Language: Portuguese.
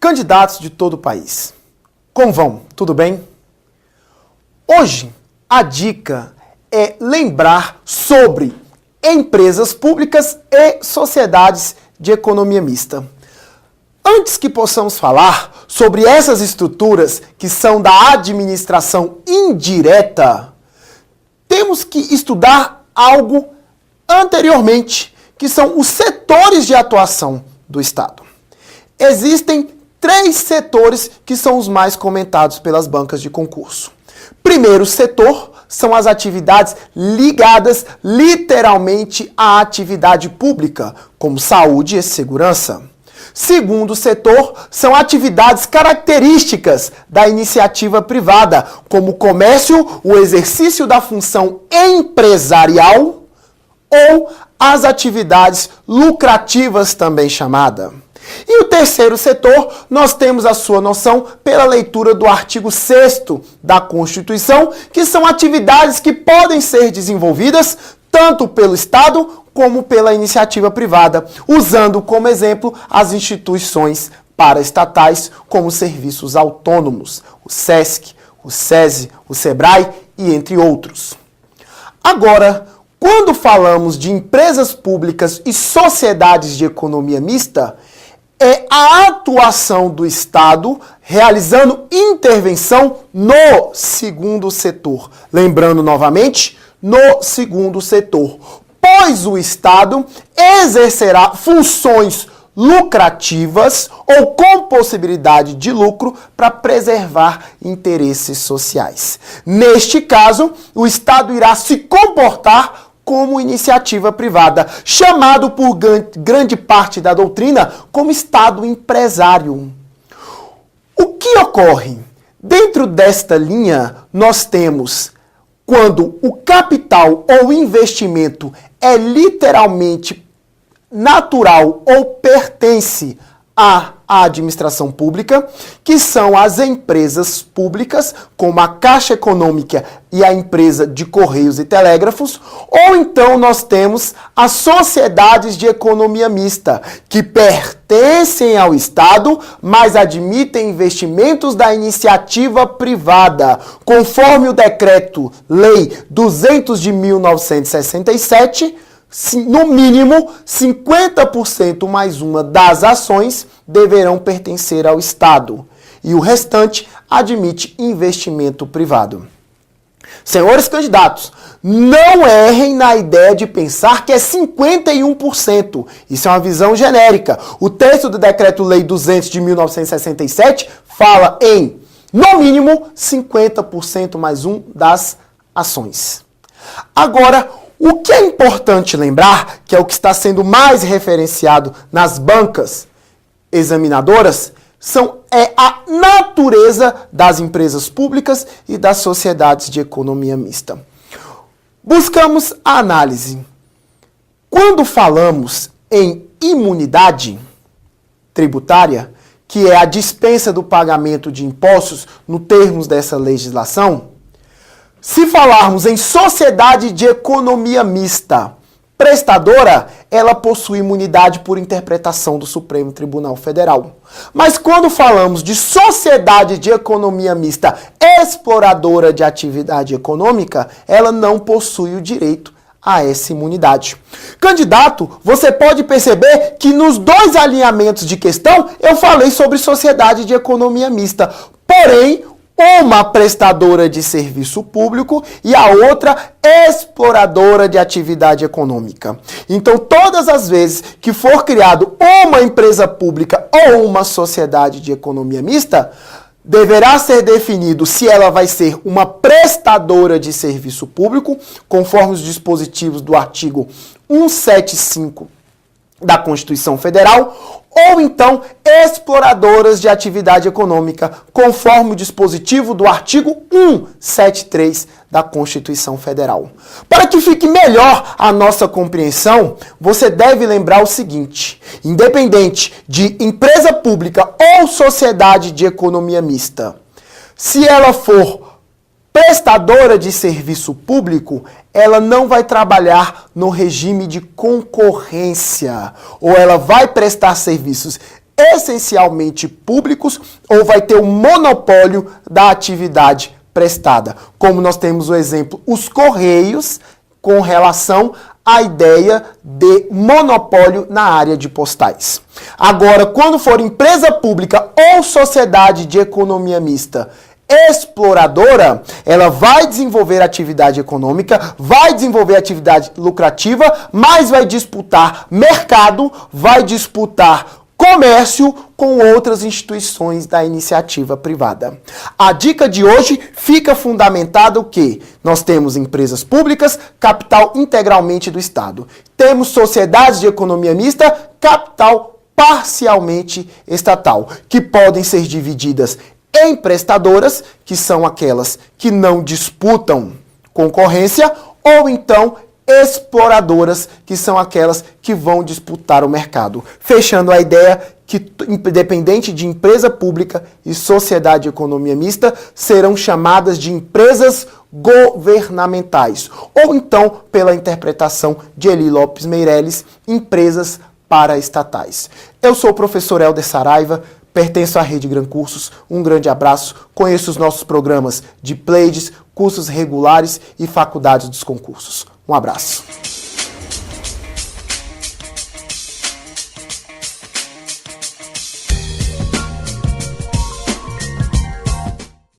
Candidatos de todo o país, como vão? Tudo bem? Hoje, a dica é lembrar sobre empresas públicas e sociedades de economia mista. Antes que possamos falar sobre essas estruturas que são da administração indireta, temos que estudar algo anteriormente, que são os setores de atuação do Estado. Existem 3 setores que são os mais comentados pelas bancas de concurso. Primeiro setor são as atividades ligadas literalmente à atividade pública, como saúde e segurança. Segundo setor são atividades características da iniciativa privada, como o comércio, o exercício da função empresarial ou as atividades lucrativas também chamada. E o terceiro setor, nós temos a sua noção pela leitura do artigo 6º da Constituição, que são atividades que podem ser desenvolvidas tanto pelo Estado como pela iniciativa privada, usando como exemplo as instituições paraestatais como serviços autônomos, o SESC, o SESI, o SEBRAE e entre outros. Agora, quando falamos de empresas públicas e sociedades de economia mista, é a atuação do Estado realizando intervenção no segundo setor. Lembrando novamente, no segundo setor, pois o Estado exercerá funções lucrativas ou com possibilidade de lucro para preservar interesses sociais. Neste caso, o Estado irá se comportar como iniciativa privada, chamado por grande parte da doutrina como Estado empresário. O que ocorre? Dentro desta linha, nós temos quando o capital ou investimento é literalmente natural ou pertence à administração pública, que são as empresas públicas, como a Caixa Econômica e a empresa de Correios e Telégrafos, ou então nós temos as sociedades de economia mista, que pertencem ao Estado, mas admitem investimentos da iniciativa privada, conforme o Decreto-Lei 200 de 1967, no mínimo, 50% mais uma das ações deverão pertencer ao Estado e o restante admite investimento privado. Senhores candidatos, não errem na ideia de pensar que é 51%. Isso é uma visão genérica. O texto do Decreto-Lei 200 de 1967 fala em, no mínimo, 50% mais um das ações. Agora, o que é importante lembrar, que é o que está sendo mais referenciado nas bancas examinadoras, é a natureza das empresas públicas e das sociedades de economia mista. Buscamos a análise. Quando falamos em imunidade tributária, que é a dispensa do pagamento de impostos no termos dessa legislação, se falarmos em sociedade de economia mista prestadora, ela possui imunidade por interpretação do Supremo Tribunal Federal. Mas quando falamos de sociedade de economia mista exploradora de atividade econômica, ela não possui o direito a essa imunidade. Candidato, você pode perceber que nos 2 alinhamentos de questão eu falei sobre sociedade de economia mista. Porém, uma prestadora de serviço público e a outra exploradora de atividade econômica. Então, todas as vezes que for criado uma empresa pública ou uma sociedade de economia mista, deverá ser definido se ela vai ser uma prestadora de serviço público, conforme os dispositivos do artigo 175 da Constituição Federal, ou então exploradoras de atividade econômica, conforme o dispositivo do artigo 173 da Constituição Federal. Para que fique melhor a nossa compreensão, você deve lembrar o seguinte: independente de empresa pública ou sociedade de economia mista, se ela for prestadora de serviço público, ela não vai trabalhar no regime de concorrência, ou ela vai prestar serviços essencialmente públicos ou vai ter um monopólio da atividade prestada. Como nós temos o exemplo, os Correios, com relação à ideia de monopólio na área de postais. Agora, quando for empresa pública ou sociedade de economia mista exploradora, ela vai desenvolver atividade econômica, vai desenvolver atividade lucrativa, mas vai disputar mercado, vai disputar comércio com outras instituições da iniciativa privada. A dica de hoje fica fundamentada o quê? Nós temos empresas públicas, capital integralmente do Estado. Temos sociedades de economia mista, capital parcialmente estatal, que podem ser divididas em prestadoras, que são aquelas que não disputam concorrência, ou então exploradoras, que são aquelas que vão disputar o mercado. Fechando a ideia que, independente de empresa pública e sociedade de economia mista, serão chamadas de empresas governamentais. Ou então, pela interpretação de Eli Lopes Meireles, empresas paraestatais. Eu sou o professor Helder Saraiva, pertenço à Rede Gran Cursos. Um grande abraço. Conheça os nossos programas de Pleiades, cursos regulares e faculdades dos concursos. Um abraço.